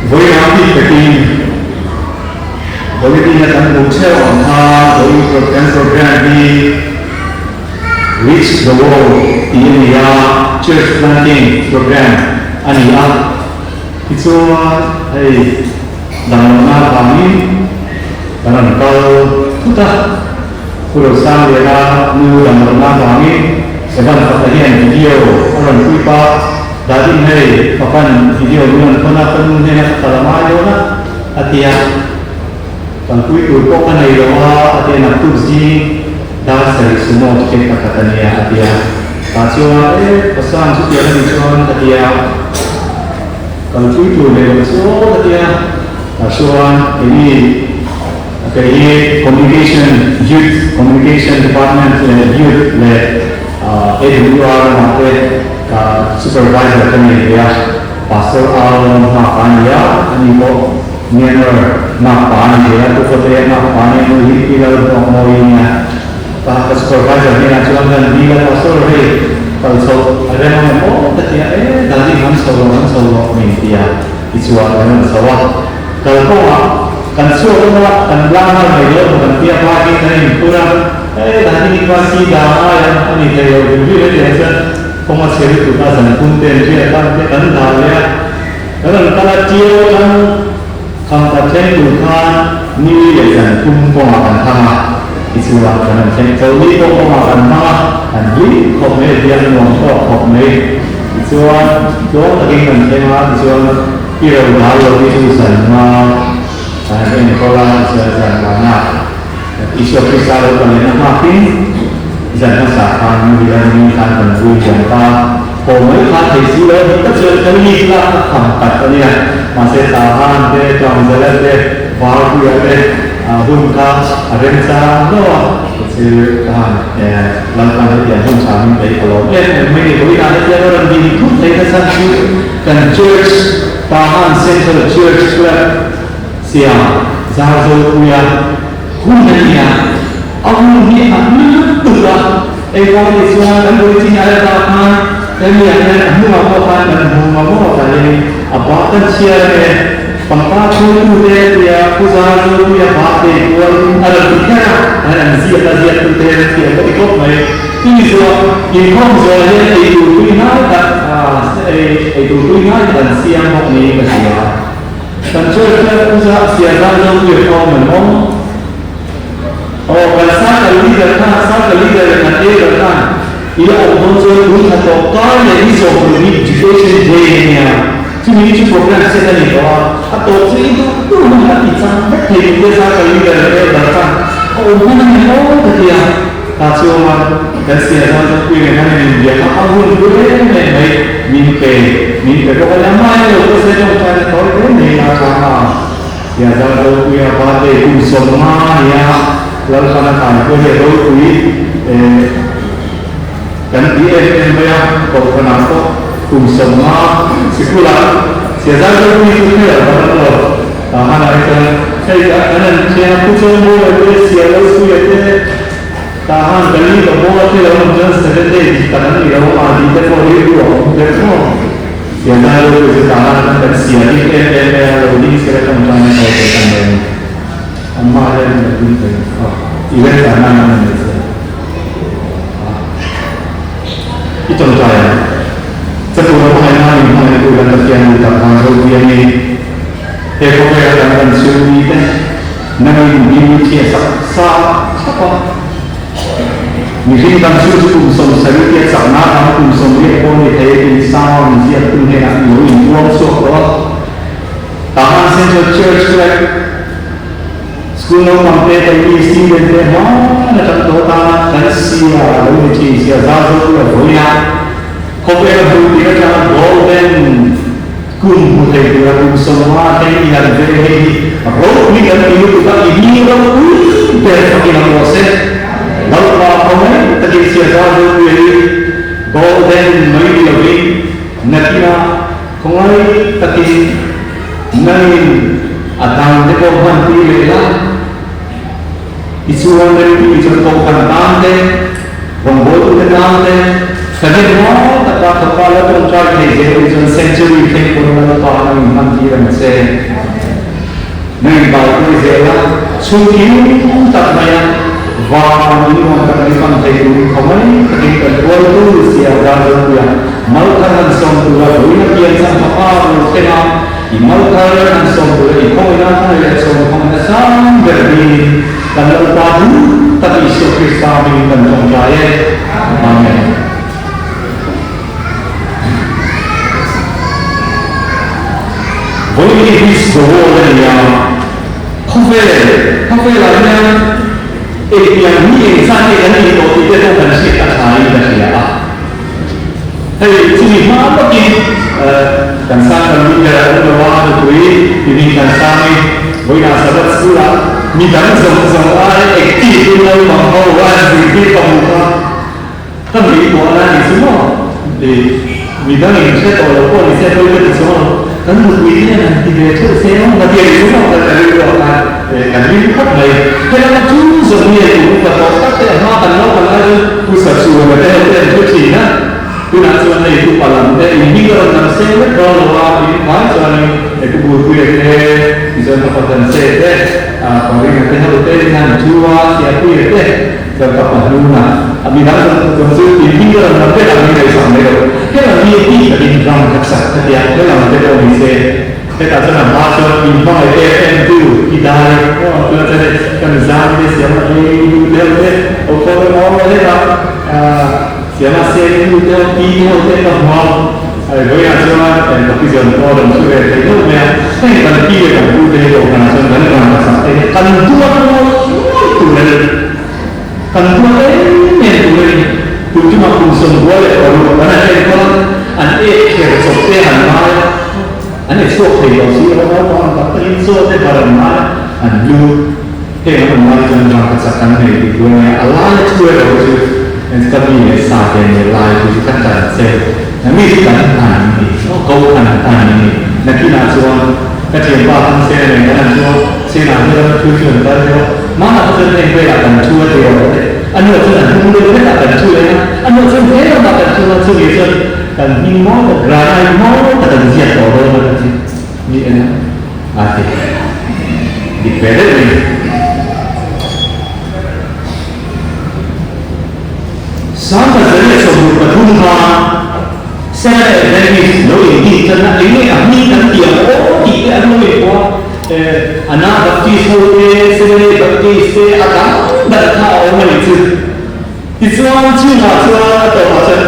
với áo thì cái tin với cái tin là tầm một triệu với program đi reach the world ini ya church planting program ani ya itu dalam nama kami dalam kau kita berusaha dia nu dalam nama kami sedang pertanyaan video orang kuipa dari hari papan video dengan penapan dengan selama itu atia kalau kuipa kau kan ada atia nak tuji dah seri semua kita katanya atia kacau pesan sudah ada dijual atia kalau kuipa dia semua atia kacauan ini communication youth communication department youth AWR market supervisor kami dia pastor al napan dia ani mo near napan dia tu fotonya napan yang hilang promoinya tak supervisor ni nak cuman dan dia pastor kalau ada yang oh ketika dari solo ni dia isuan sawah kalau kan semua kan lama dia kan tiap pagi kan kurang tadi masih dah yang ini dia dulu dia komersial itu kan konten dia kan dah ya kalau dia kan kampanye itu kan ni dia kan makan sama itu kan kalau ni makan sama kan ni komedi komedi itu kan lagi kan tema itu kira udah itu sama ini kalau saya mana isu kisah kalau nak makin jangan sahaja bila ni kan berdua jangka komai kan isi lah kita cari lah hampat ni masih tahan deh jam jalan deh baru deh hunka renca no itu kan langkah dia hunca ni kalau mereka boleh ada dia orang di ikut mereka satu kan church tahan central church club siang zazo punya kunanya aku ni aku tulah kalau Islam dan politik ada tahan kami ada apa dan apa apa kan siapa pengkaku dia zazo punya bate ada kita ada ziat tu dia ikut mai ini ikut soalnya itu dan siang ni masih kan church usaha siaran itu memang kalau satu leader kan ia orang itu atau kalau ini soal education day nya itu program saya ni atau itu mana kita kita satu leader datang mana dia kacau dan siaran itu yang dia apa boleh mimpi kalau lama itu saya cakap kalau ini sama ya kalau punya partai semua ya lalu sana kan dia tahu dan dia yang kalau kenapa semua sekolah saya kalau itu kalau mana itu saya punya siapa tahan kali bawa tu orang jenis terdekat karena dia orang di depan itu yang lalu itu tahan dan siapa lalu ini sekarang macam mana saya amma ada yang event tahanan itu contohnya setelah pengalaman itu dan terkian ucapan rupiah ini ekonomi akan sulit namun ini siapa mungkin kan susu sumsari dia sana aku sumsari pun dia ini sama mesti aku ni nak ini uang sok tahan central church like school no complete ini student dia mana tak tahu tahan sia lalu sia zazu lah boleh kau perlu dia jangan golden kun boleh dia kun semua ini ada very bro ni kan ini kita ini orang perfect proses lalu apa tadi siapa dulu golden main lagi nakia kongai tadi main atau dekat banti lela isuan dari itu contohkan tante pembuat tante Sabi mo, kapala itong chart ni 0 century take po naman ito ang mantiran sa nang-ibaw ko Zela. So, yung takmayan, wah, ini orang terlibat dari kami, ketika dua itu siapa darah dia, malukan semua dunia biasa apa, kena, malukan semua itu ina ya semua sama berbeda, kalau tahu, tapi Yesus Kristus kami mencongkaya, amin. Boleh dibis doa yang kafir lainnya. Yang ini sahaja yang itu tidak akan kita cari dan siapa. Tapi cuma bagi dan saya juga berdoa untuk ini dan kami boleh sahabat sekolah minta semua aktif dalam membawa diri pemuda. Tapi orang ini semua di bidang ini saya tahu kalau saya tahu itu semua. Kan begini nanti dia tu saya nanti dia semua terkait dengan kami pun baik. Kalau tu sebenarnya itu kalau kita makan lalu pusat suara betul betul na. Kuna suara itu palam. Ini kalau nak saya kalau ini macam itu buku yang bisa dapat saya. Kalau kita harus dengan jua siapa itu dapat pahamna. Abi dah tentu ini kalau nak kita ambil sampai kalau dia ini dalam kakak setiap kalau kita bisa kita jangan masuk info FM tu kita kita kan zaman siapa ini dia orang orang siapa sih itu dia kita mau Rồi là cho bây giờ có đồng sự về thấy đâu mẹ cái cần kia là cụ thể đồ là cho vấn đề là sao cái cần thua tụ này cần thua đấy nền tụ này tụ chứ mà cùng sống qua lại ở một cái này con anh ấy kể sốt thế hẳn mai anh ấy sốt thì đầu tiên nó còn có cái sốt thế vào lần mai anh lưu thế nó còn mai cho nên là cái sắc này thì tôi nghe Allah nó chưa đâu chứ nên tất nhiên là sao cái này lại thì chắc chắn sẽ Nami kan ini, kau kan ini. Nak kita cuma kecil bahan saya dengan cuma saya nak dalam tujuan tadi. Mana kita yang belajar cuma dia. Anu cuma mula kita akan cuma. Anu cuma dia akan cuma cuma kan ini mau gerai mau tak siap orang macam ni ni ada. Dipelaj ni. Sampai jadi sebut bertumbuh. Saya dari loi di tanah ini kami kan dia tidak loi kuat anak baptis boleh saya baptis saya akan berkau itu Islam cuma atau macam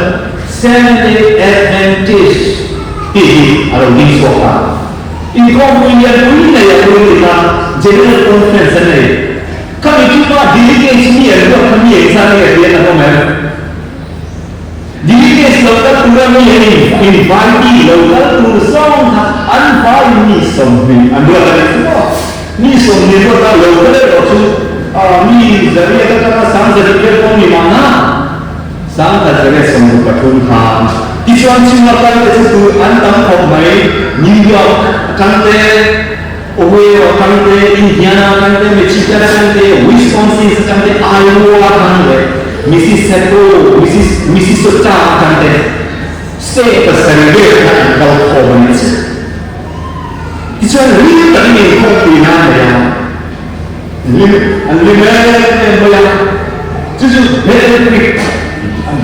Seventh Adventist ini atau di soka ini komunitas ini yang kita general conference ini kami cuma delegasi yang kami yang saya dia nak komen Dilihat lokal kurang ini, invite lokal kurang anfal ni sombi, anda ada semua. Ni sombi tu dah lokal tu, ni jadi kata sampai jadi pun di mana? Sampai jadi sombi patun ham. Isuan cuma kalau itu antam kombai New York, kante, Ohio, kante, Indiana, kante, Michigan, kante, Wisconsin, kante, Iowa, kante. Mississauga kante state celebrate kalau komunis itu real tadi ni kopinan ya lima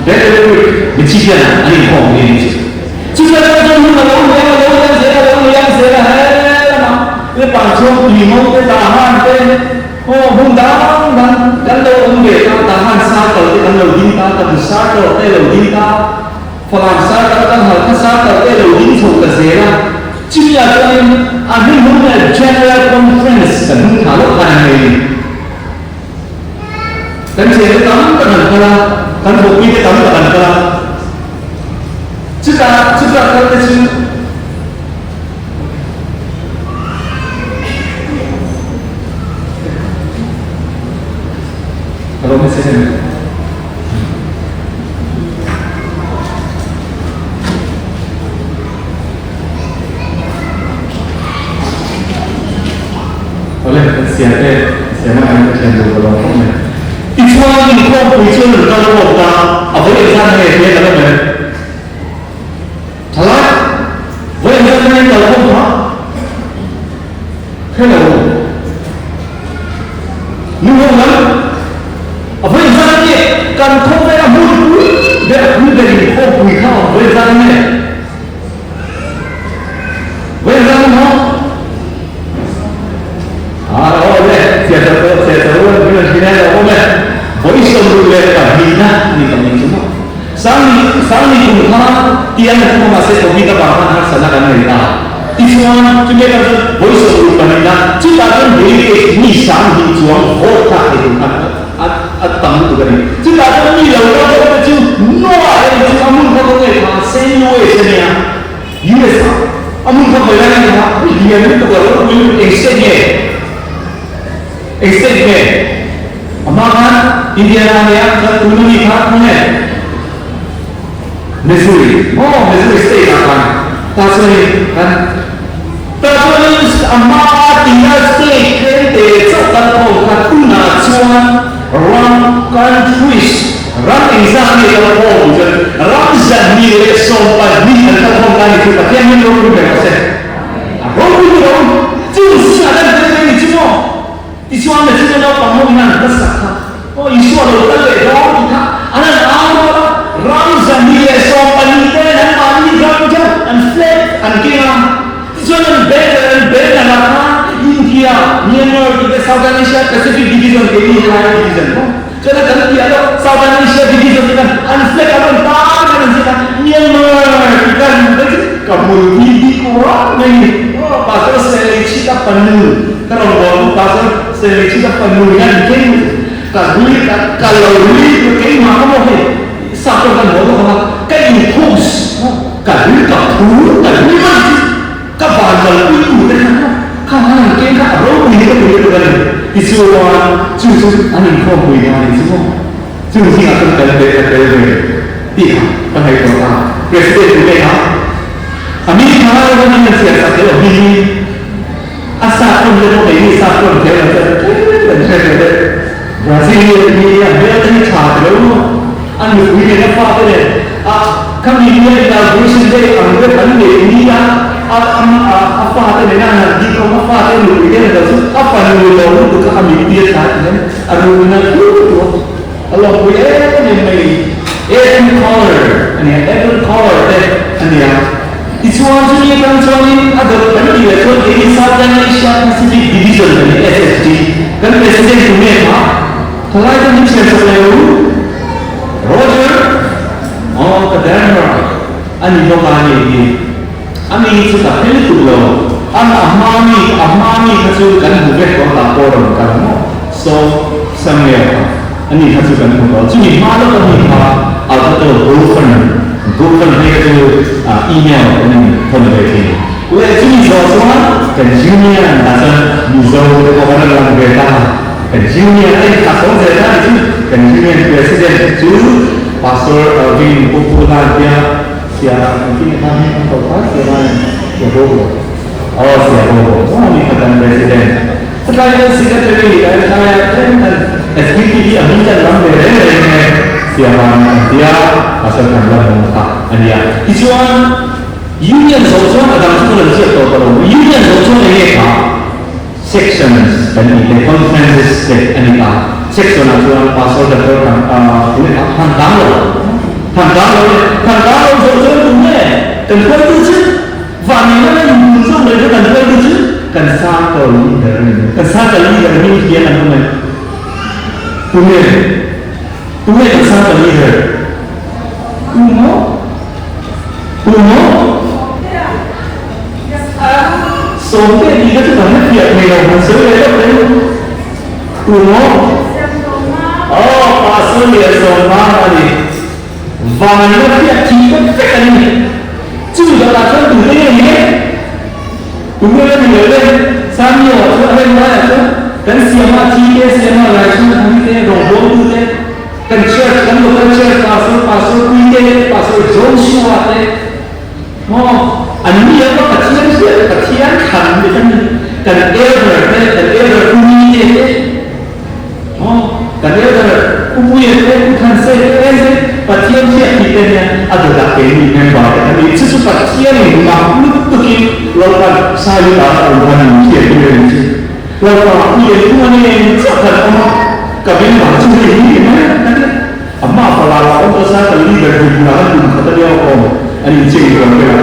jadi betul Michigan ani komunis jadi orang yang lepas tu limau tahan bundang dan kalau orang tahan satu kalau dinta tak satu kalau dinta falan satu kan hal satu kalau dinta kesera cuma yang ada mana general conference kan kalau kan ini kan saya tahu kan bukti kita tahu kan jika kalau itu kalau misalnya oleh siapa yang terjadi dalam komen itu yang kau bicara kalau kita apa yang saya lihat dalam cái này là không có thế là nhưng không lắm ở với gia đình cần không phải là buôn quý để là quý đình không quý khao với gia đình này với gia đình không đó đấy sẽ với lần kia là hôm nay với sông lên cả đi na đi cả mình chúng sáng đi cùng ha tiền là không mà sẽ có đi cả bằng ha sana cái này ta Isuan chúng ta với sông lên cả chúng ta cần để đi sáng đi chuang hỗ trợ để tầm tu cái này chúng ta cần đi lâu lâu chứ nói chúng ta muốn có cái mà xem nuôi xem nha US amun ka bayani ha lian to ko will extend amakan Indiana ya ka tununi ka ne Missouri state akan tasari kan tasari amma tinggal state de cepat ko ka tuna chuan run countries run exam ni kalau ko run exam ni le sompat ni kan ko kan itu ka yang ni ro be ko se ro ro 就是啊那你知道你说的这个要帮我们那个啥哦你说的那个然后你看啊那让人你也说把你的人把你让着 and flip and get on 说的better那个印度Myanmar 这个 South Asia Pacific division 给你来 division 所以那个dia ada South Asia division kita and flip apa kan kita Myanmar kita kamu di kurang ni pasal seleksi tak penuh kalau pasal seleksi tak penuh yang mungkin kalau beli mungkin macam apa satu kan boleh cái impulse cái thú cái mắt cái bản năng của đấy không hàng cái rốt này cái điều này thì xưa chú anh em không quỳ nào thì chú chú chỉ là cần đi cái này của ta cái sự của cái đó Amerika orang yang siasa itu begini asal pun dia boleh ini asal pun dia ada Brazil ini ada yang cakap dulu anu ini apa tu kami ini dah berusaha dari anggota kami ini apa tu ni nak di kamu apa tu ini dia dah apa ni lalu tu kami dia cakap ni anu nak tu Allah punya ni every color ni Isuan ini kan soalnya ada tadi ya soal ini South Asia Pacific Division dari SSD kan presiden dunia apa? Kalau itu ni siapa yang Roger, ke Denmark, ani lokal ini, ani sudah pilih tu loh, amani hasil kan bukan kota orang kamu, so semua ani hasil kan bukan, jadi malu kami apa tu Google itu email ini konversi. Oleh ini semua consumer dasar user orang orang berita consumer kasih saya itu consumer presiden itu pasal ini popular dia siapa mungkin kami tahu siapa yang bobo siapa ini kata presiden. Sekarang secretary saya SPT Aminta Lambe siapa dia asal kamera muka dia isuan union solution ada satu lagi atau union solution ini sections dan ini conferences ini section asuhan pasal dan boleh tanggal solution dunia dan itu wanita yang muncul dari tanggal itu kan sekali dari dia namanya तुम्हें ऐसा करनी है सोते नहीं तो तुम्हें क्या मेरा मुझसे ले लो पासों ले सोना वाली वानिया क्या ठीक है करनी चुजा लाकर तुम्हें ले सामने और अरे मैं kan siapa ciri siapa lain kami teh rombong tu teh kan church kan local church pastor kuih pastor Joshua teh ani apa kecian kan elder kuih teh kan elder kuih teh kan saya 把天线提的呢，ada kini member tapi sesuatu pasien yang makhluk tu lawan saya dah orang manusia tu yang lawan dia tu mana cakap apa kabin macam ini mana amma kalau orang saya beli dari bulan tu kata dia apa ini ciri orang dia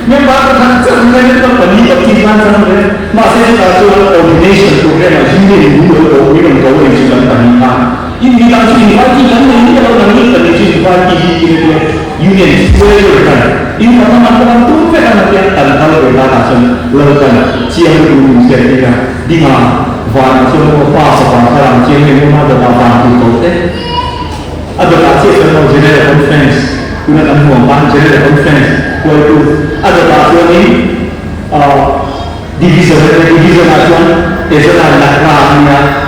member kan sebenarnya tu beli optimal sahaja masih ada combination tu kan ini dulu orang tahu yang sudah tanya ini dalam sini lagi ini kalau nanti terjadi lagi ini union square kan ini teman-teman tu kan nanti akan berlaku lakukan siang dulu misalnya di mana warna semua pas sekarang siang ini mana ada warna itu ada kasih semua general conference gunakan muatan general conference waktu ada kasih ini divisi nasional nasional nakramnya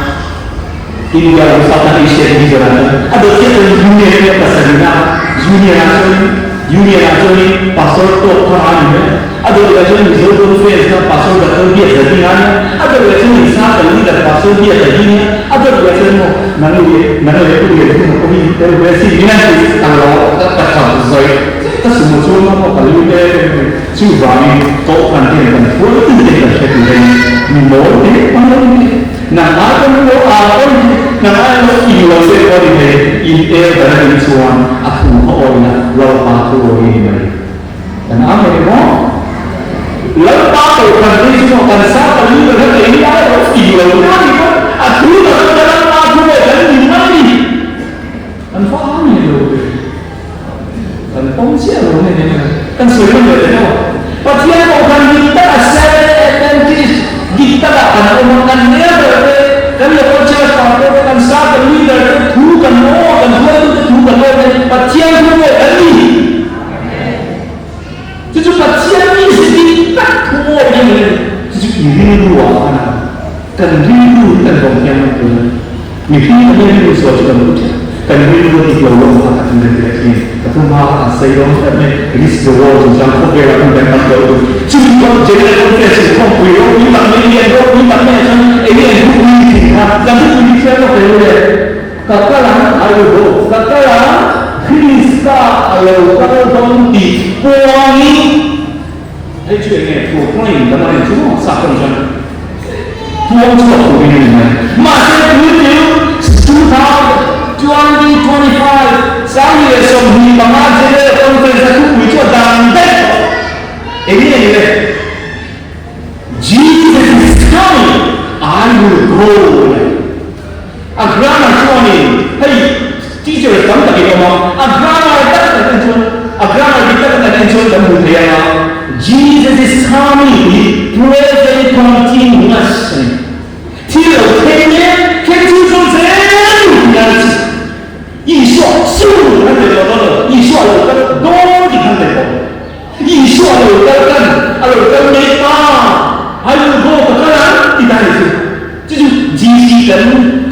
ini dalam South Asia di sana. Ada siapa junior yang pasarnya, junior nasional pasal tu orang ni. Ada orang yang misal conference kan pasal dah dia jadi ni. Ada orang yang misal kali dah pasal dia jadi ni. Ada orang yang mana tu dia tu kami terbiasa ni kalau tak pasal saya. Tak semua apa kali dia cuba ni kau nanti kan. Kalau tu dia tak cakap ni mau ni mana ni. Nah, aku ilustrasi ini dari Tuhan aku orang lalu aku ini dan apa ni mo lalu aku kan ini semua kan saya ini berada ini ada ilustrasi aku dalam aku dan ini kan faham itu kan ponsel ini kan sebenarnya pasien orang kita asal kita akan menggunakan dia kami akan cakap kan sahaja leader tu kan orang tu kan orang pasien tu ini jadi pasien ini sedikit tu orang jadi rindu kan rindu kan orang tu mungkin ada yang sesuatu yang kan rindu di dalam hati mereka ini tapi malah saya orang kami risk the world jangan kira pun dan tak tahu cuma jadi konfesi komputer ini tak media ini tak media ini yang bukti dan bukti siapa boleh katalah ayo katalah Krista ayo kalau di puani itu yang tu puani dalam itu satu macam tuan tu ini masih tujuh 2025 saya semua mengajar konferensi aku itu dandai ini Jesus is coming I will go agrama tuani hey teacher kamu tak ngomong agrama kita kata dan budaya Jesus is coming present continuous till kenya艺术是我们的艺术有个多的看的，艺术有个跟有个没法，还有个个人的单词，这就机器人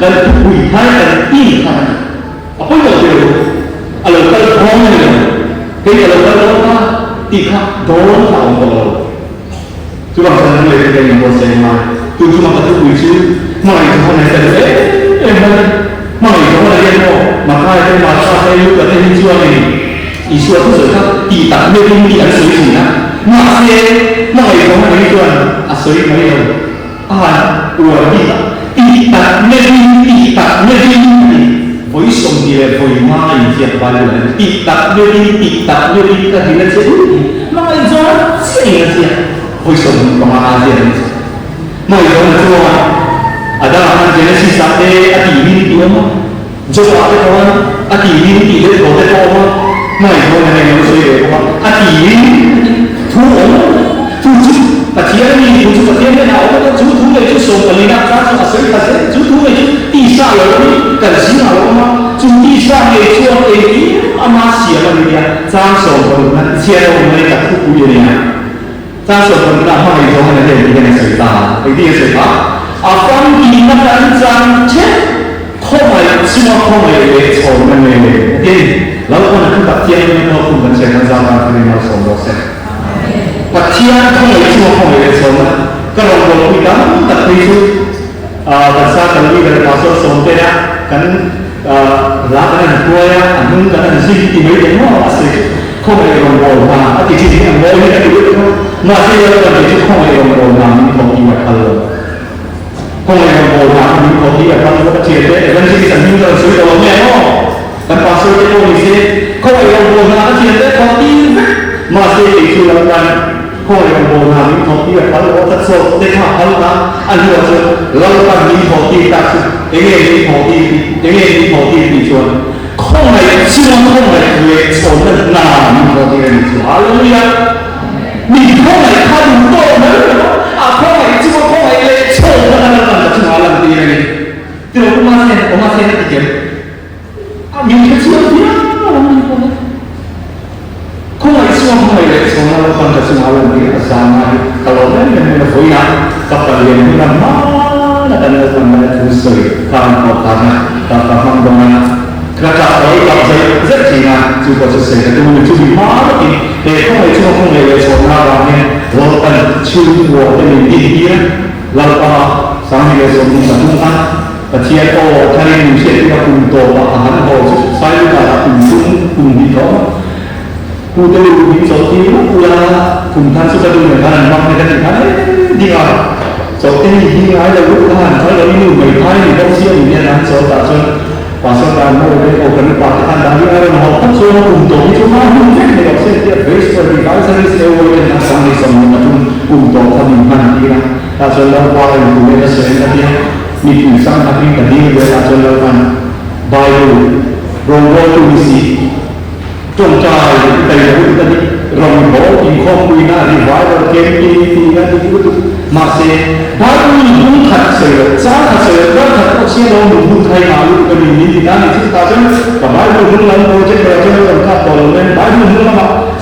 跟会拍跟硬看，不有这个，有个空的，给有个多地看多少个，就把这个那个给我谁嘛，就cuma satu puisi, mulai cuma nanti mana itu mana dia mau maka itu masa saya juga ini jual ini isu itu sudah tidak lebih di atas ini masih mana itu mana itu asal mana itu luar tidak lebih boleh dia boleh mana dia balik tidak lebih kehilangan sendiri mana itu sehingga dia boleh kemana dia mana itu mana ada orang jenis sampai ati ini tu apa? Jauh ada kawan ati ini tidak boleh apa? Nah itu yang saya apa? Ati ini tu pasien ini tu pasien ni awak tu itu soal ni nak cakap asal tu itu tisha lalu kerja lalu tu tisha ni tu ini amasya lalu dia cakap soal ni siapa orang mereka tu punya ni cakap soal ni apa itu mana dia yang cerita itu yang cerita Afam di mana jangan komai semua komai itu soalnya ni, okay? Lalu kalau kita tiada ni kalau pun macam zaman kita soal dosen, tiada komai semua komai itu soalnya. Kalau kita tak itu bahasa kalau kita pasal soalnya kan 拉个人多呀，弄个人是一没点么啊，是空位用过嘛，啊，其实我们那个嘛是要个就是空位用过嘛，你同意吗？他了，空位用过嘛，你同意啊？他说解决，但是曾经的水果面哦，但把水果一些空位用过嘛，解决同意嘛是提出来กันข้อยังโบราณมีทอที่แบบพัลโลตัดโซ่ได้ข่าวพัลนะอันที่ว่าจะเราตั้งมีทอที่ตัดสุดเองมีทอที่เองมีทอที่ปีชวนข้อไหนชื่อว่าข้อไหนเลยสอนนั้นนานมีทอที่เป็นชื่ออะไรเนี่ยมีข้อไหนข้าดูโตนะข้อไหนชื่อว่าข้อไหนเลยสอนนั้นนานชื่ออะไรเนี่ยที่เราพูดมาเส้นที่เกี่ยวมีแค่ชื่อเดียวข้อไหนชื่อว่าข้อไหนเลยสอนนั้นคนจะชื่ออะไรเนี่ยสามาkalau memang yang berfoya kapal yang murah mana dan mana terusai karena kapal dengan kerja orang kapal zertina juga selesai itu menuju di mana ini kalau itu orang yang seorang orang walaupun cuma orang ini dia lalu sambil seorang satuan kecil oh kali ini kita untuk bahan oh saya juga untuk Kuda lebih soalnya pula kumpulan suka dengan kanan bang mereka kan dia soalnya ini ada bukan kalau ini mereka ini bangsa ini kan soalnya pasal kan mau dia open pakaian dari orang orang soalnya untuk itu mah mungkin dia saya base for device ini level yang sangat semua untuk kami dia tak soalnya kalau itu mereka soalnya dia ni sang tapi tadi dia tak soalnya kan bayu robot tu misiจงใจแต่ยังไม่ได้รองบอกอีกข้อมูลนะที่ว่าเราเก็บที่นั่นที่ดูมาเสียถ้ามีบุญขัดเสือจ้าขัดเสือก็ขัดก็เชื่อเราหนุนไทยมาลูกกันนี่ที่นั่นที่ตาจังกับบ้านเราบุญเราโปรเจกต์เราจะเริ่มขัดต่อเลยบ้านเราบุญเรา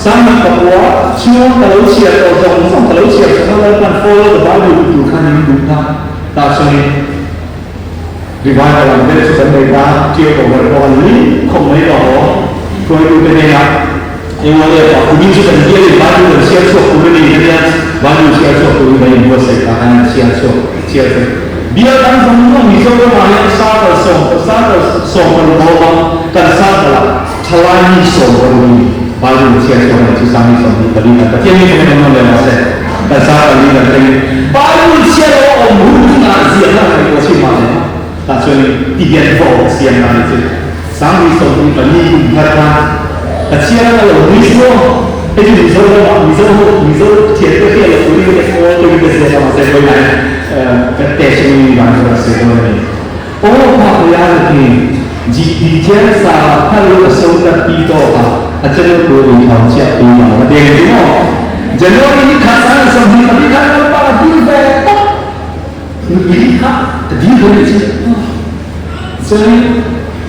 สร้างกับว่าเชื่อตลอดเชื่อต่อจากสองตลอดเชื่อจากเราการโฟล์บ้านเราดูขันนี้ดูท่าตาจังรีวายเราเป็นสุดท้ายนะเชื่อกับวันนี้คงไม่ต่อKau itu benar, yang mana aku bisa terjadi baju dan siasat kulit ini dia baju siasat kulit ini buat saya akan siasat. Biarkan semua misalnya mana satu som berbawah dan satu celani som berbunyi baju siasat yang sisami som tadi kata tiada yang mana yang saya dan satu ini kata baju siasat orang mungkin Asia lah yang masih mana tak cuci tiga bawah siang nanti. Sambil sambil beli harga, kecil kalau miso, itu miso tiada tiada kulit itu kulit besar sama saya boleh ketes ini bangsa saya boleh. Oh apa yang ini? Jika saya kalau sesuatu itu acara boleh hanya ini, ada yang itu. Jadi ini kasar sambil tapi kalau pada ini dia boleh sih.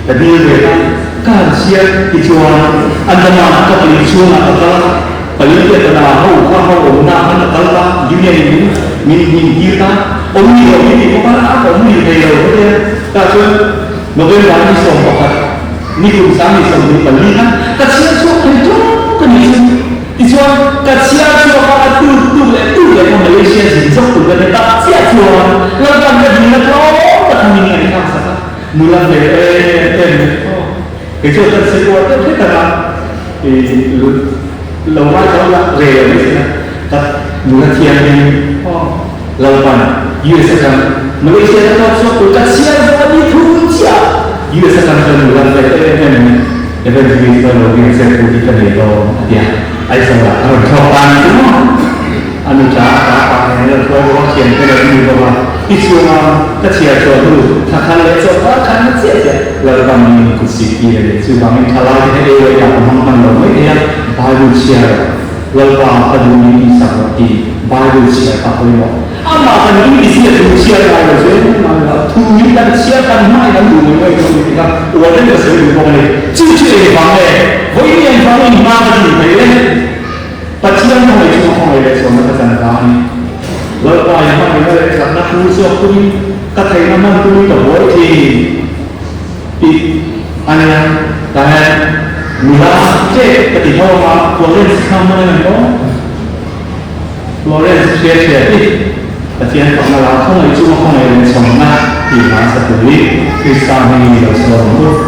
Jadi mereka kan siap dijual anda mana kau beli jual atau beli dia tanah kau nak kalau dunia ini min kita ini apa ini dia tapi mungkin bagi semua ni pun sama seperti beli kan kecil itu dijual kecil pada tu yang Malaysia sejak tu kan tak siap jual lalu kan dia tak kami ni kan Mulan itu sesuatu kita kan lemah kalau real ni kan mulan tiang ni lawan US kan Malaysia kan suatu kasihan sekali punya US kan mulan ni even kita lagi saya pun kita ni dia aisyah kalau kawan semua anu cara apa yang kalau kian kita ni bawa itu kecil suatu kalau suatu kan kecil lalu kami ikut sikit sebab kami kalau kita yang memang ramai dia baru siapa lalu apa dunia seperti baru siapa boleh apa kan ini siapa siapa baru tujuh dan siapa mana yang dunia itu kita orang yang sering boleh cuci bangga boleh yang bangga mana ni Pacian mau itu mau ada semua kesan kami. Lalu yang mana ada karena khusus tu kata nama tu tak boleh di ane tahan mula je ketika orang Florence kamu ni Florence share ni Pacian kalau mau itu mau ada semua di masa tuli Kristani dan seluruh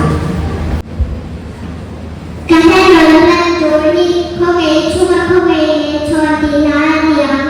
Karena dalam juri kome cuma kome conti nadia.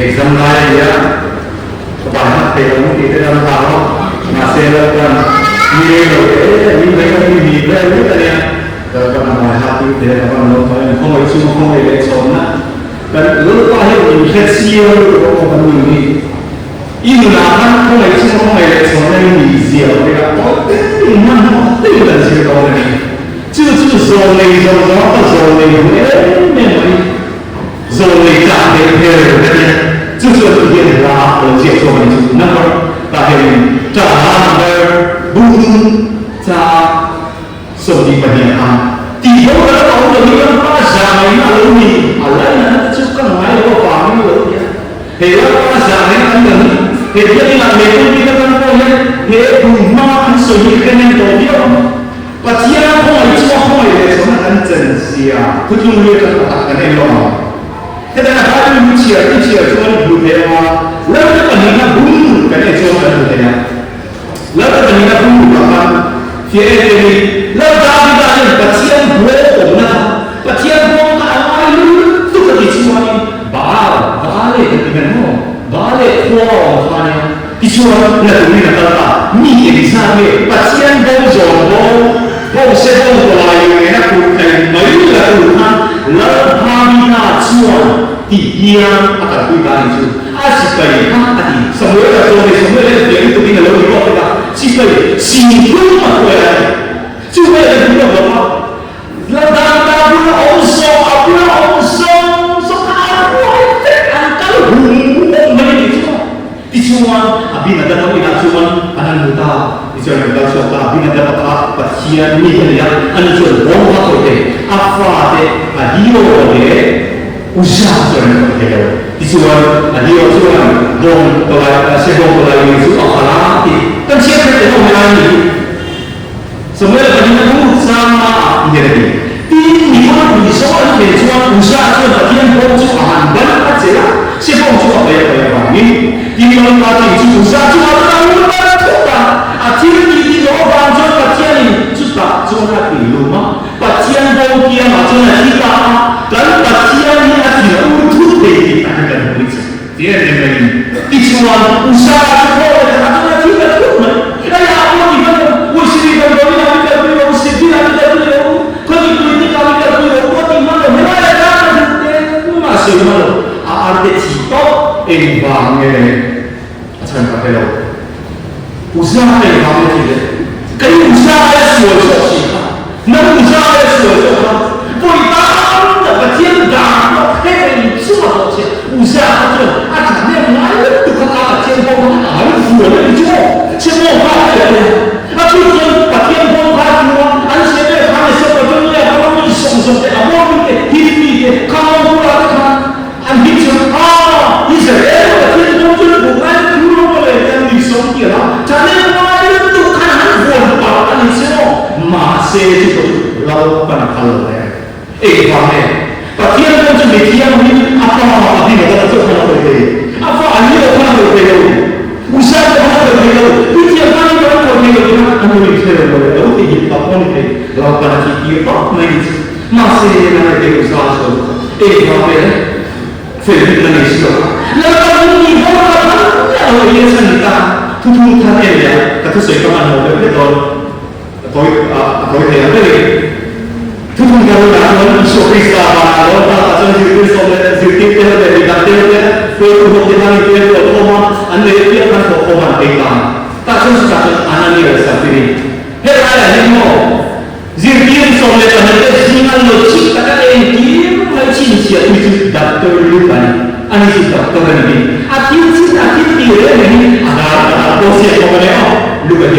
exam lain dia kepada film kita dalam tahu masih dalam ini mereka ini tadi kalau nama hati dia kalau nonton kalau itu mau eleksona dan lalu akhir infeksi orang ini ini lah kalau itu mau eleksona ini siapa dia oh ini mana itu dan siapa orang ini 就是说那种说那种说那家的就是也拉和接受民主，那么大家在那边不在手机本地啊，地方的老人家把下面那农民，后来呢就更买个房子了，嘿，把下面那人，嘿，这里那美国的那个人，嘿，不妈手机肯定都掉。把钱放在做好的时候，那很珍惜啊，不就为了打个那个嘛？现在还有一些做不对吗？那个本来那不跟你做不对呀，那个本来那不干嘛？现在你那大人把钱拨我们把钱拨他，哎呦，都可以做呢，把嘞这个么，把嘞花我看呢，你说那东西那个啥，你给上面把钱拨走拨。我现在过来有那个没有那个他，老他们那做第一啊，他对他来说，是被他的什么的做的什么的别人都给他老一个的，是被辛苦嘛过来，就为了这个嘛，老大不要红烧啊，不要红烧，说啊，我这俺干红没你做，你做啊，别人家都给他做，俺们他。Jangan kita coba bina dapat pasien ni dia, anda jual bomba kote, apa deh, dia deh, usaha jangan kita. Isuan, dia jual bom pelai, sebom pelai itu apa lagi? Kan siapa yang tahu mana ni? Semua bagaimana kamu sama dia ni. Ini orang di soal ni jual usaha jual bagian bom jual aman banyak aja. Sebom jual banyak ni. Ini orang lagi jual usaha jual orang banyak juga. Akhirnya di orang jual bagian juga jual di rumah. Bagian bom dia macam kita dan bagian ni akhirnya untuk beli ada begitu. Dia ni dijual usaha jual ada kita tu. Ayah apa ni kan? Usaha kan beli kita beli usaha kita beli. Kau beli kita beli kau di mana? Mana ada masih mana? Ada cito enggaknya. Macam apa lo? Usaha yang kamu tidak, kalau usaha yang suatu sih, nak usaha yang suatu, boleh tahu dapat dia dah, hey, suatu sih, usaha tu, ada yang lain tu kata dia bawa, ada buat itu, semua ada, tapi tu bagian bawa tu, ada siapa kami siapa tu ni, kalau ni semua, apa ni, hidup kalau buat kan, ambil cuma, Israel bagian bawa tu bukan dulu boleh dan disokir lah. Masih itu lakukan hal lain. Faham? Bagian macam media ini apa ni kita tu kalau boleh. Apa ani orang boleh. Usaha orang boleh. Itu yang orang boleh. Anu ini saya boleh. Lalu kita apa ni? Lakukan kita apa ni? Masih ada usaha tu. Faham? Film Indonesia. Lalu ni orang kalau ia cerita tujuh tahun ya. Kata saya kawan orang betul. Tôi thấy ở đây thứ không có là nó số cái sao mà nó là trong dự kiến sau này dự kiến theo để đặt tiêu đấy tôi không thể làm được cái của ông anh ấy biết anh của ông anh ấy làm ta không sẽ làm anh ấy là sao thế hết ai là những mỏ dự kiến sau này là người ta xin ăn được chỉ tất cả em kiếm hay xin tiền thì đặt tôi luôn vậy anh ấy đặt tôi là gì kiếm tiền đấy này tôi sẽ có cái đó lúc vậy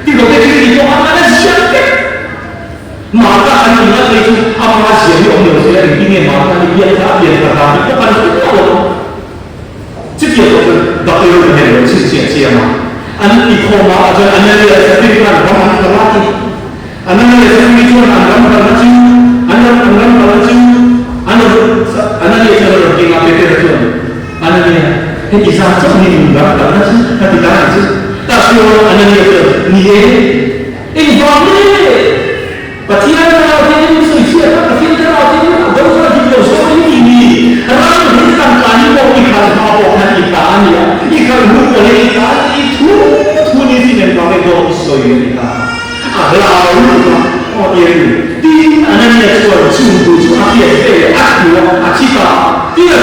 thì có cái gì cho anh ấy siapa maka anda itu apa sih yang orang saya ingin maka dia tapi bukan itu jadi itu dokter itu hanya sisi mah anda itu mah ada anda lihat seperti kan orang lelaki anda lihat seperti itu orang lelaki anda lihat seperti apa itu anda lihat kisah macam ini enggak karena sih ketika itu tapi orang anda lihat ni ini boleh Bagian kalau dia itu siapa? Bagian kalau dia itu ada orang di luar sana ini, orang itu kan kali ikan mau kan ikan ya, ikan bukan ikan itu ni sih yang kami tahu soalnya ikan. Lalu oh dia di anaknya soal sungguh apa ya aku cita dia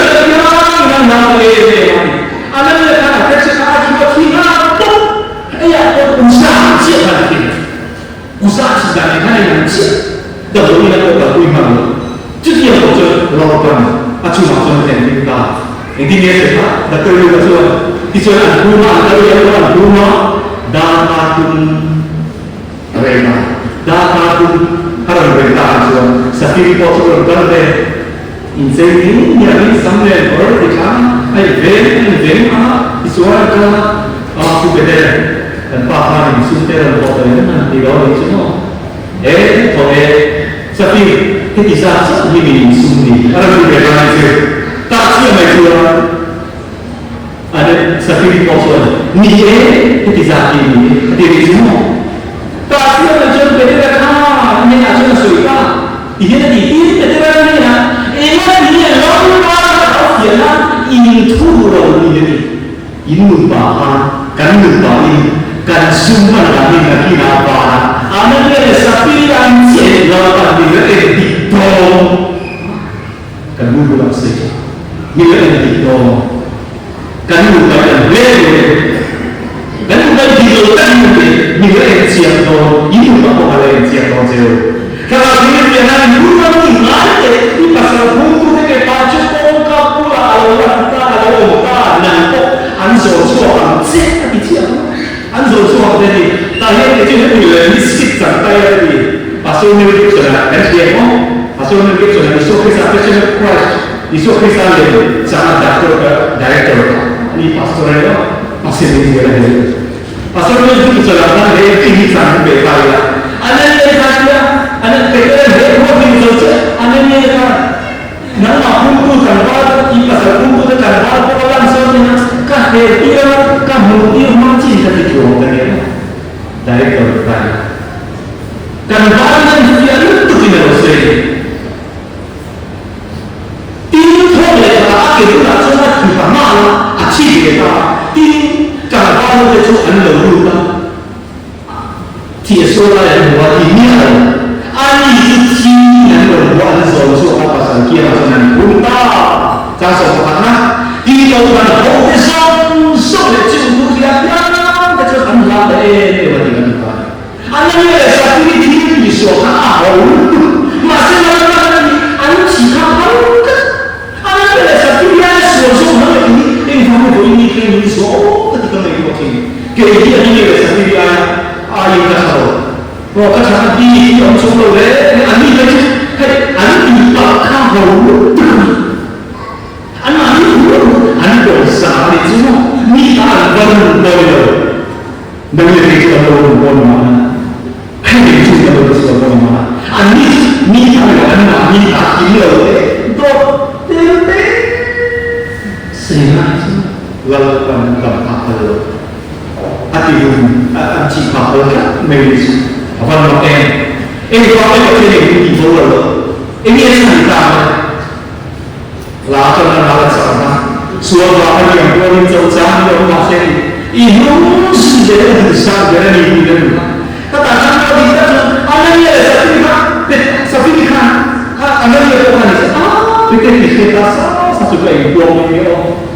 yang nama dia anaknya kan kerja aku cina tuh usaha siapa lagi usaha sedang yang dah boleh nak buat mana jadi yang betul lakukan cuma yang kita intinya siapa dah perlu betul dijual rumah kalau yang rumah datang rema datang harus beritahu setiap possible berde inseni yang sampai berdekat event isuan kan aku beda dan paham sunter bodohnya di bawah itu oleh setiap ketika ini sunni harus beritahu tak siapa itu ada setiap possible ni ketika ini diri semua tak siapa macam beda ini aja suika ini tadi ini beda ni ya ini lalu apa dia ini turun ini lupa kan lupa ini kan semua lagi lagi apa anaknya sapi yang siapa dia itu kan lupa saja dia itu kan lupa yang beda kan lupa dilakukan dia siap tahu ini apa yang siap tahu saya kalau dia nak lupa ni ada di pasal buku ni baca pokok pula orang tak nampak ansur suara cek tapi siapa ansur suara jadi tanya kecil ni ni sikit sampai tadi pasal ni kita sudah SDM pasal ni kita sudah isu kisah pasal price isu kisah ni sama director ni pasal ni masih ni dia pasal ni kita sudah ada tinggi sangat berkaya anaknya saja anak kerja dia buat ini saja anaknya kan nama hukum tanpa pasal hukum tanpa orang soalnya kah dia kamu dia macam tadi jual dia director kan dan barang dia itu tidak usah ini boleh tak kita cuma kita malah asyik kita ini kalau barang itu anda lupa dia soal yang buat ini ani itu yang berbuat soal apa sahaja macam unta jangan karena di dalam horizon soal itu dia macam anda lewat kita anaknya satu ini soal apa masih lagi anu siapa anaknya satu dia soal ini kamu ini soal ketika mereka ini ini satu dia ayo kasar Wah, kasar di yang solo le, ani lagi, ani bakal baru, ani dosa ni semua, ni tak baru, dari kita baru mana, ini kita baru mana, ani ani tak kira le, tete, sehingga lakukan apa lo, hati cipta orang melis. Apa namanya? Ini kalau kita ini dijual, ini yang kita lakukan dalam sana. Suara yang boleh jauh-jauh yang masih ini sudah besar dari ini dan katakan kalau kita anaknya sertifikat, anaknya bukan kita satu kali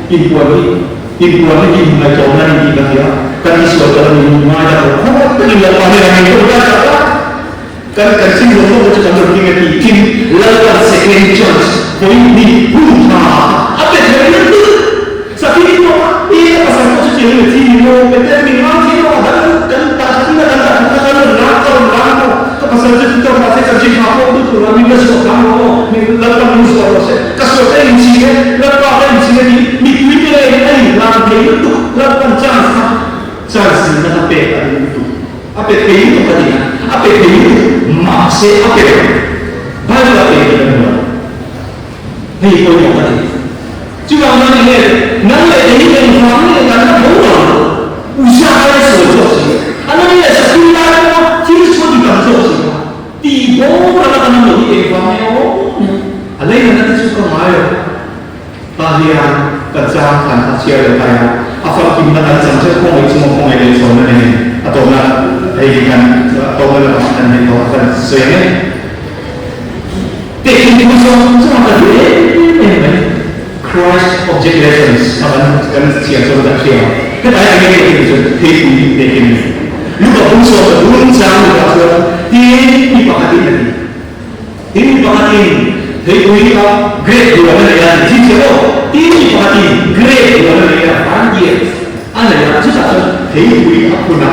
impuan ini mengajarkan kita ya. Kan suatu yang mana kau tinggal pada yang itu berapa kan kasih orang macam tinggal bikin lakukan second chance poin di rumah apa yang itu tapi itu dia pasal kau cuci ini betul minimal dia ada kan tak ada rangkau pasal itu kita masih kerja apa itu kami besok kamu lakukan musuh kasih ini sih lakukan ini sih ini lakukan itu lakukan chance chance na peka itu apa itu tadi apa itu masih apa baru apa itu ini poin tadi cuma mana ini yang kami karena bodoh usaha sesuatu anaknya sekolah tidak semua dibantu di bawah anak ini kami ada yang nanti suka mayo bahagian share le kai afa kim na kan sam che ko mai chu ko mai le so na ne atona ai kan to ma la kan ne to kan so ne te ki ko so so ma de Christ object lessons kan chia so da chia cái đấy anh nghe thì thì để cái lúc đó cũng so đúng sao được rồi thì đi vào cái này thì đi vào cái thì quý đó great của nó là chỉ chế độ thì đi vào cái great của nó là phán diện anh là chúng ta thấy quý đó của nó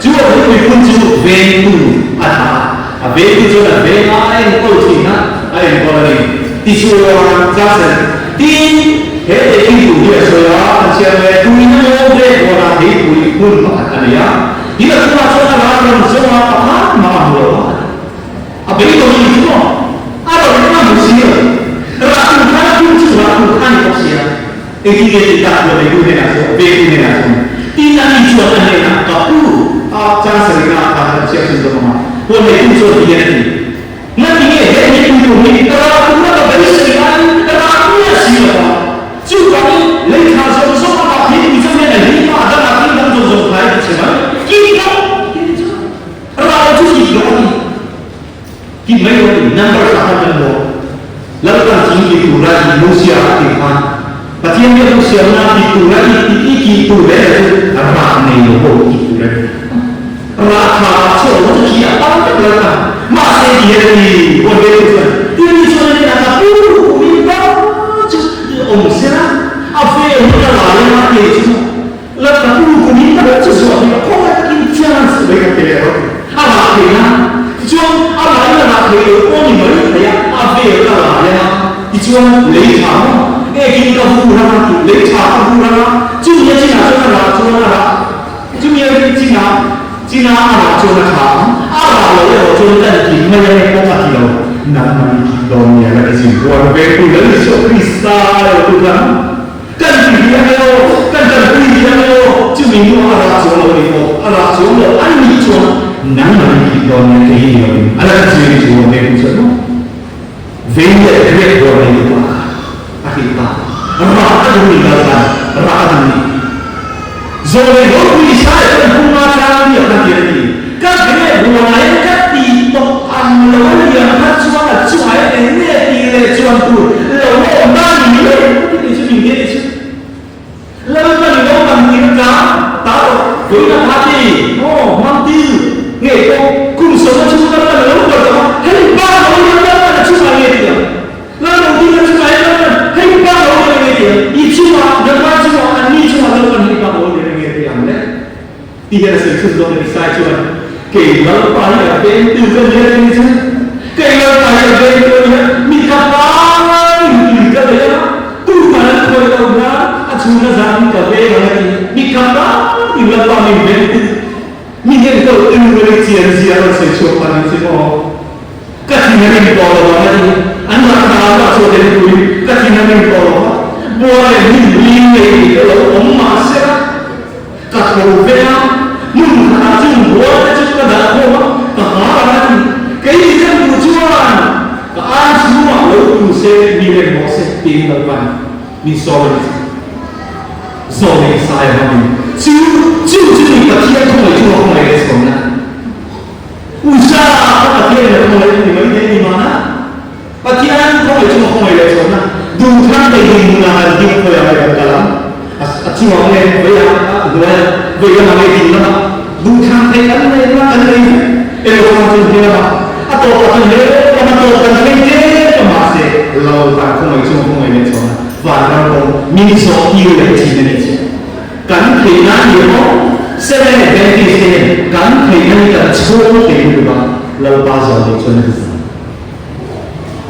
chúa thấy quý quân chúa về tu về tu cho là về ai cũng có gì nữa ai cũng có gì thì chúa ra sẽ thì thế để khi đủ nhiều rồi đó anh xem về quý nó về của nó thì quý quân mà anh ấy thì là chúng ta cho nó làm cho nó phát mà hiểu bây giờ thì chúng nó rồi chúng ta muốn gì rồi chúng ta cũng chỉ là chúng ta không gì cái gì để đạt được cái này là số về cái này là số thì là đi chùa này là có cha sẽ là ta sẽ xin được mà hôm nay cũng chùa thì này nó thì cái này cũng chùa thì ta cũng là cái gì đó ta cũng là gì đó chứ còn lấy thằng số số mà thì cũng trong này là lý mà đã là cái đang dùng phải chứ mà cái đó rồi chú gì đó कि मैं वो नंबर साथ में लो लगता है कि पूरा मुसिया की खान पतियों में मुसिया ना की पूरा की पूरे रात नहीं हो की पूरे रात का छोड़ तो किया बात करता माँ से ये नहीं वो देखो तीन सोने का पूरा मिलता उनसे ना अब फिर उनका लाले ना के चुनो लगता पूरा मिलता है जो अभी कौन है कि चांस लेकर के अब आके ना जो अब आने वाला है वो नहीं मरी है अब ये का है ना जो ले था एक ही का पूरा ले था पूरा जो ये जिना जो ना जो ये जिना जो ना था अब ये जो ना कि मैं ये को का किलो ना मैं कि दो ने ना कि वो वे को ले सो क्रिस्ता तो नाกันที่เดียวกันที่เดียวจะมีอะไรส่วนเราเนี่ยอะไรส่วนเราอันนี้ส่วนนั่งมันคิดตอนนี้ที่เดียวอะไรที่มีส่วนเนี่ยคุณส่วนเวียนเรียกตัวนี้ว่าอาคิตาราอันนี้เราละราอันนี้โซเลโกคุยใช้เป็นผู้มาทางเดียวกันที่นี่ก็เรียกว่าอะไรก็ตีตกอันเราเนี่ยมันช่วยช่วยเองเนี่ยตีเลยช่วยตัวเราเนี่ยบ้านนี้เลยที่จะมีเนี่ยแล้วก็มีน้องมันมีน้ำตาคุยกับพาร์ตี้โอ้มันตีเนี่ยคุณสมมติช่วยกันแล้วเราก็จะให้บ้านเราเนี่ยมันช่วยอะไรเนี่ยแล้วเราที่มันช่วยอะไรให้บ้านเราเนี่ยอีช่วยเดี๋ยวบ้านช่วยอันนี้ช่วยแล้วมันให้บ้านเราเนี่ยอย่างนี้ที่จะสื่อถึงตรงนี้ใช่ช่วยเกี่ยวกับอะไรเป็นตื่นกันเยอะนี่ใช่เกี่ยวกับอะไรเป็นตัวเนี่ยมีคำว่าอยู่กันเลยนะตู้มันคอยเรานะCuma zaman kafe mana ni kata ni lepas ni benda ni yang kau boleh cia-cia sesuatu mana semua kacinan ni bawa mana ni anak anak saudara tu kacinan ni bawa boleh ni kalau omah saya kau bela mungkin aja boleh cuma dah bawa tahan kaitan tujuan kaan semua lalu saya nilai masa tinggal pan ni soal做你晒下面，招你個天空嚟中國空嚟嘅時候呢？烏沙個天嚟空嚟，你們聽你嗎？個天空嚟中國空嚟嘅時候呢？ดูท่านไปดูงานที่เขาอยากไปกันละที่ว่าเนี่ยเวลาไม่ดีนะดูท่านไปกันเลยนะกันเลยเออฟังจริงๆนะอ่ะตัวกันเลยมาตัวกันเลยก็มาเสร็จเราต่าง空嚟中國空嚟嘅時候呢？ว่าเรามีสองที่เลยที่นี่กันเขียนอยู่เนาะเส้นแบ่งที่เส้นกันเขียนกับชั่วเขียนอยู่บ้างเราบ้าจอดชนกัน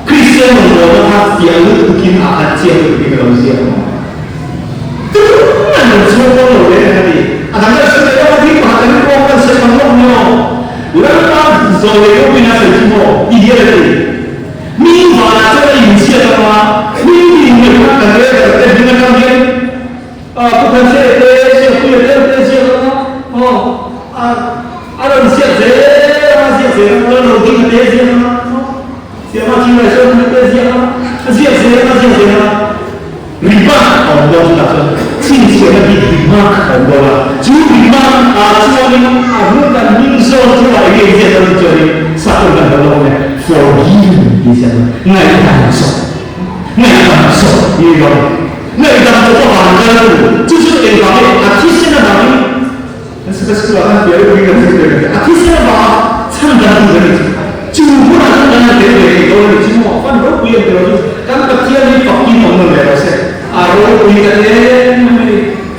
คริสเตียนเราถ้าเสียลูกกินอาหารเสียลูกกินเราเสียเนาะก็มันชั่วเราเลยนะดิอาจารย์เสด็จเราที่ผ่านการป้องกันเสด็จมันลงเนาะแล้วก็จอดเลยก็เป็นอะไรที่โม่อีเดียเลยมีว่าจะได้ยินเสียงมามีเหมือนกันเลยแต่เป็นกันยัง不可谢的谢不有的谢了哦让谢谁谢谁让老弟们别谢了谢嘛进来说别谢了谢谁了礼拜我们都是打算 xin sửa là bị mang không đó là chú bị mang cho nên muốn là những số cho lại cái gì đó cho nên sao tôi cần đó là forgive đi xem ngày càng sống như vậy ngày càng cho hoàn cảnh chú chú em bảo ấy artist là bảo ấy 그래서 그거는 여러분이 감사드립니다. 아티스트가 참다는 거지. 지금 보라는 거는 되게 너를 지금 어떤 거 위에 들어도 깜짝 티어리 바뀐 없는 데라서 아로 우리가 내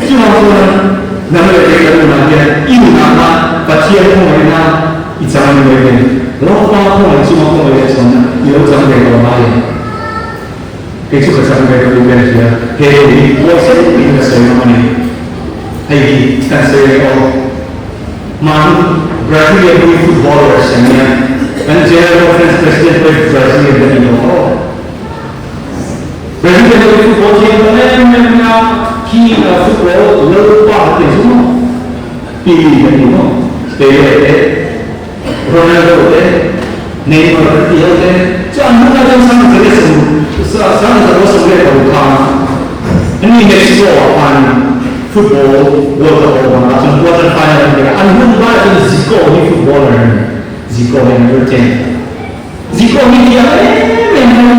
지금은 남을 얘기하는 말이야. 이유가 바티어 통이나 이 장면을 얘기해. 로마 통을 지금 통을 이런 장면을 말이야. 계속 장면을 얘기해야 돼. 무엇을 얘기했어요, 어머니? hay ta sẽ có mang Brazilian footballers and then general conference president of Brazil that you know Brazilian football team là khi football lớn quá thì chúng thì that you know để Ronaldo để Neymar thì thế cho anh ta trong sang cái sự sang cái sự việc của他anh nhìn Mexico anh football World Cup macam quarter final mereka. Anu baca Zico ni footballer ni, Zico yang berten. Zico ni dia memang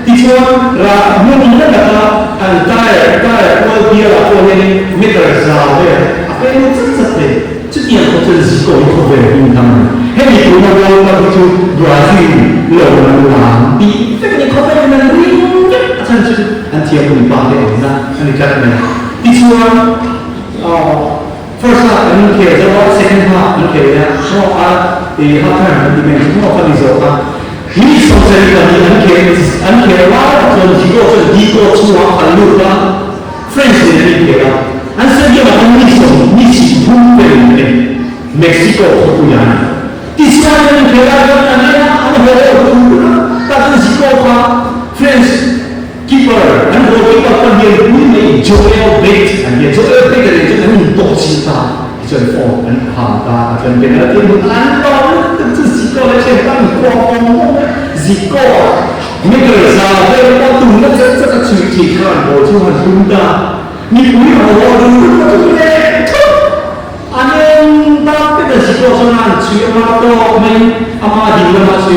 tiada mungkin ada antara kalau dia lah ni meter jauh apa yang terjadi? Jadi yang kau Zico itu berbintang. Hei punya World Cup itu Brazil lawan di. Tapi kau benar ring. Asalnya anti aku ni pakai mana? Ani kata Itulah first half anh kể cho second half anh kể là thì half time thì mình cũng có phần gì đó nghĩ xong rồi thì anh kể là rồi chỉ có đi qua chú họ phải luôn đó French thì anh kể là anh sẽ biết là anh nghĩ chỉ không về Mexico không có nhà thì sao anh kể là anh hỏi ta cứ chỉ có French keeper and goalkeeper kan dia punya Joel Bates and dia Joel Bates itu kan untuk cinta itu for and harta dan penalti menantang tentu Zico lah cepat kuat Zico Miguel Zalber waktu nak cepat cuci kan bojuan bunda ni punya orang dulu tu aneh tapi dah Zico sana cuci apa main ama di mana cuci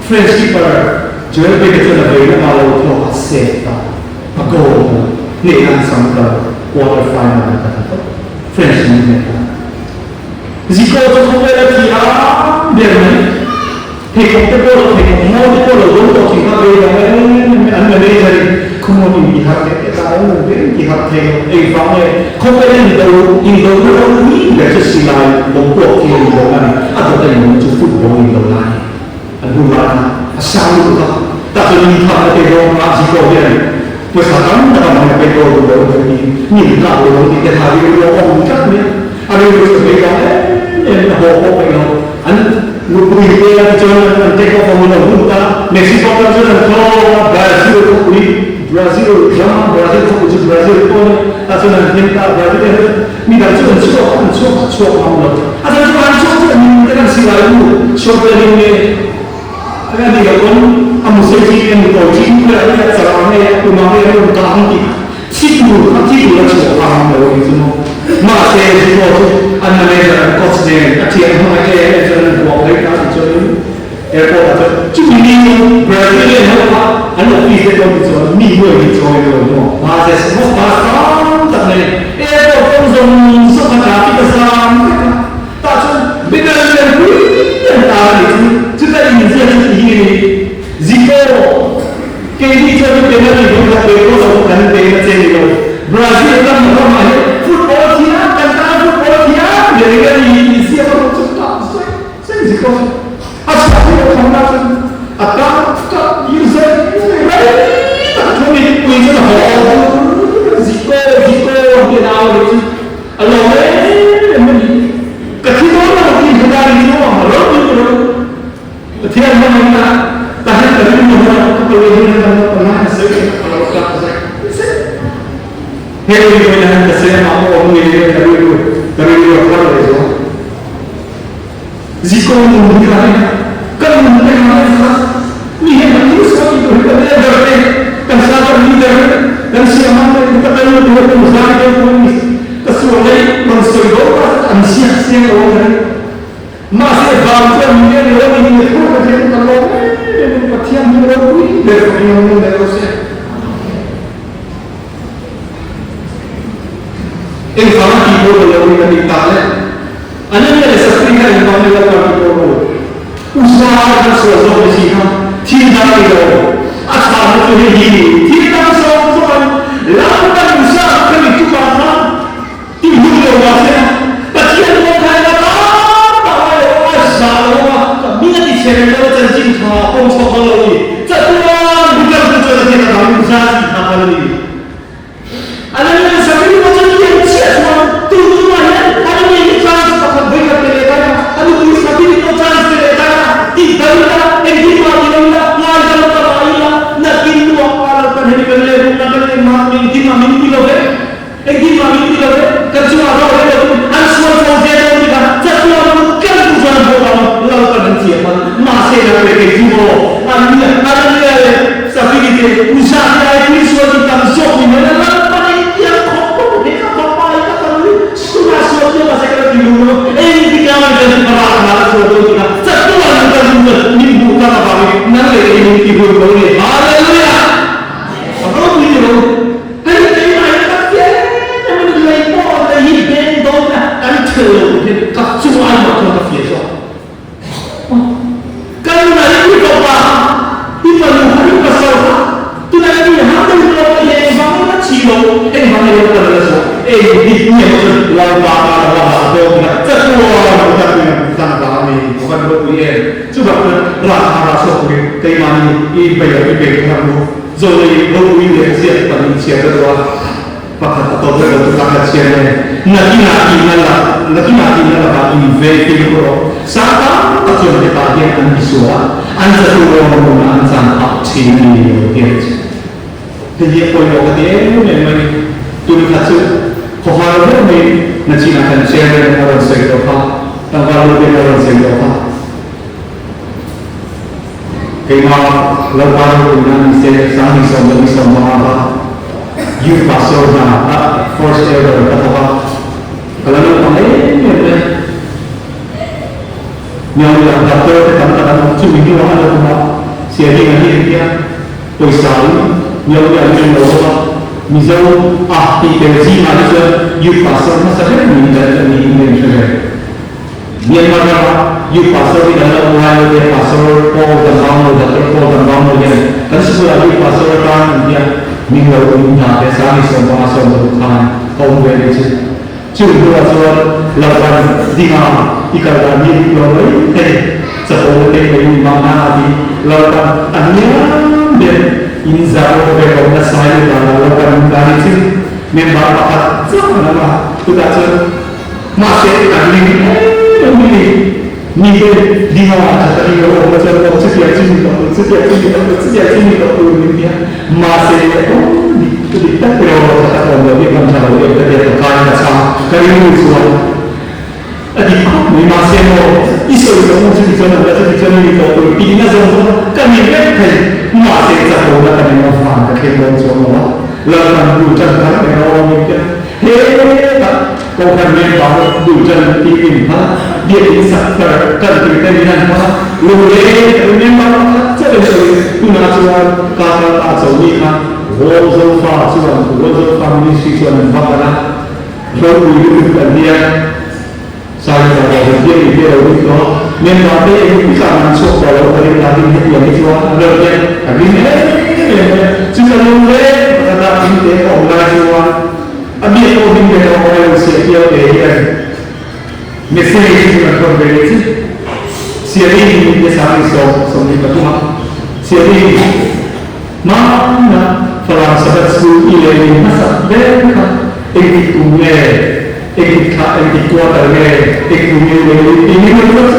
French keeper Joel Bates itu adalah bagaimana kalau kita accept a goal ni kan sampai quarter final kata French ni mereka. Zico tu sampai lagi dia ni hekap mau tu gol kita beda anda dari kemudian pihak kita tahu pihak faham komponen Indo ni dari sisi lompok kiri bukan atau dari muncul football Indo lain. Bukan asal tak terlihat ada orang Zico dia pues akan dalam mereka ni tak orang kita hari orang tak ni ada yang berbeza yang bawa pegang an lupa dia jangan take off from the Mexico kan jangan Brazil tu Brazil pun asal kita Brazil ni dah cuak mahu asal cuak ni kita silayu cuak ni Karena dia pun amusisi yang berkoci berada seramai rumahnya yang bertahan di tidur lah semua orang itu masih itu anda mereka kosnya kacir mereka jangan buat mereka itu airport atau cuma ni Brazil yang apa anda bisa itu minggu itu masih semua pasang tak ni airport pun semua tapi kesam tak cuma beda dengan yang tadi kita ini Zico kini jadi penalti bukan beko bukan penalti itu Brazil kan normal football dia kan football dia jadi kan ini siapa cepat saya Zico asal dia orang atau user cuma itu lah Zico dia tahu itu Allah kecil orang mungkin dari semua orang itu tiada mana tahan dari mana kemudian pernah saya kalau tak saya hei jangan saya mahu orang ini dari orang itu Zico mungkin kan mungkin mana ni yang itu sekali itu kita berarti kan sahaja leader dan siapa yang kita tahu Tuhan yang besar yang polis kesuai mensuruh an siapa orang masih bangsa dia orang ini pun dia kalau dia patian dia orang dari yang dari Rusia ini sama ibu yang kita dikatakan Anda ni sesuatu yang kami lakukan itu, usaha dan sesuatu di sini, tidak ada, asal itu ini, tidak sesuatu lakukan usaha kami itu apa, timbul lewatnya, kajian mengenai apa, asal kami nanti sebenarnya janji kita ponsel lagi, jadwal bukan betul kita kami usaha apa lagi, Anda ni sesuatu macam yang siapa tu mana rồi lâu uy để diện và mình chia được và thật tốt hơn là chúng ta đã chia này là khi nào thì là bạn về cái đó sáng tạo các trường để tạo hiện anh bị xóa anh sẽ thu gom một anh sang học chỉ nhiều tiền thì hiện tôi nói cái đấy mình tôi thật sự khó khăn rất mình là chỉ là thành chia lên là rồi xây được không đang vào lúc bây giờ xây được không khi mà lâu qua rồi mình sẽ sáng mình sống mà youth pastor na first ever katawa kalau lu pandai ni yang doktor katakan cuma itu orang ada cuma siapa yang dia poisal yang menolak misal terzi manusia youth pastor masa ni dan Myanmar youth pastor di dalam orang dia pastor Paul dan Bangladesh dia kan sesuatu youth pastor kan dia minggu punya biasa ni semua bukan kaum begitu. Cuma soal lawan dina ikan ni lori, sekolah ni mana di lawan anya dan inzaro berkata saya dalam lawan dari sini memang dapat sama lah. Kita masih kali ini ni di mana tadi orang macam setiap sini dia masih kita perlu kata orang dia macam dia terkait sama kerana semua adik ni masih isu macam itu ini semua kami masih satu kami mafan kerana semua lalu bukan kerana orang mikir kau kan memang bukan tikin dia insafar kan kita ni nama luar memang jadi guna cuan kata asal ni kan rozo fa misi cuan fakana lalu itu kan dia saya dia itu memang dia bisa masuk kalau dari tadi dia itu ada akhirnya jika luar kata ini orang cuan अभी तो दिन के दौरान उसे किया गया है मिस्री की मतलब बेटी सियारी के सामने सोने का तुम सियारी mana falsafat suci ini masa mereka ikutnya ikut kuatarnya ikutnya ini terus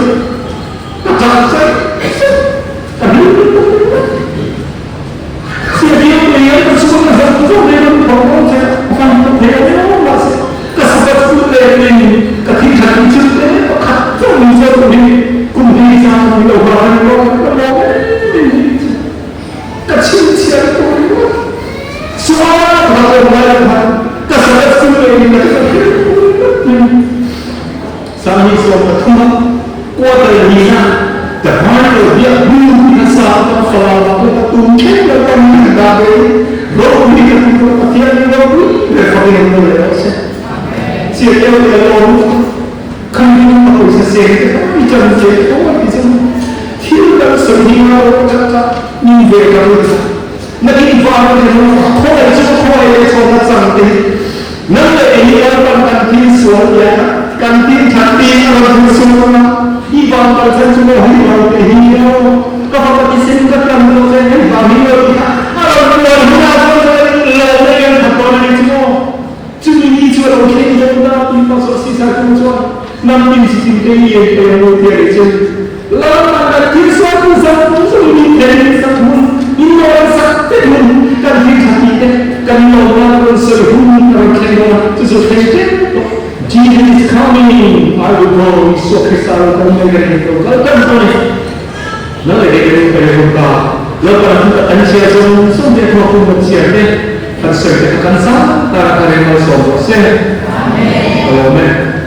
kata saya siapa yang melihat semua satu dengan orang saya bukan terlihat masih kesempatan ini ketika dicerita kata misalnya ini kemudian sampai orang kecil siapa semua ng mga siya. Siya yung dalawang kami ng ako sa sente, ikan sente, isang hirap sa hinaw at niveka mo sa. Nag-involve na naman ako ay sa mga sante. Nang naiiwan pang kantin suwalya, kantin ang gusto mo na ibang kalsan sumuhiwaw kay hinaw. Kapag isingat lang mo sa inyo, bahiwaw ka. Araw mo lang, hinaw mo na yan, kapag mo. Tumingin sa mga kailan na pinasosisa kong siya. Namin sisintayin kayo mo diretso. Laman na kiswa kung sa puso, hindi sa mun. Ino sa temun, kantin sa kita. Kanino na kung sa hun, kanino sa sosete. Jesus is coming. I will go. Iso Krista kung may ganito. Kalkan ko ni. Nalagay kayo ka. Lapan ang siya sa sumbi ko kung magsiyate. At siya kansa para ka rin masobo. Amen. Amen.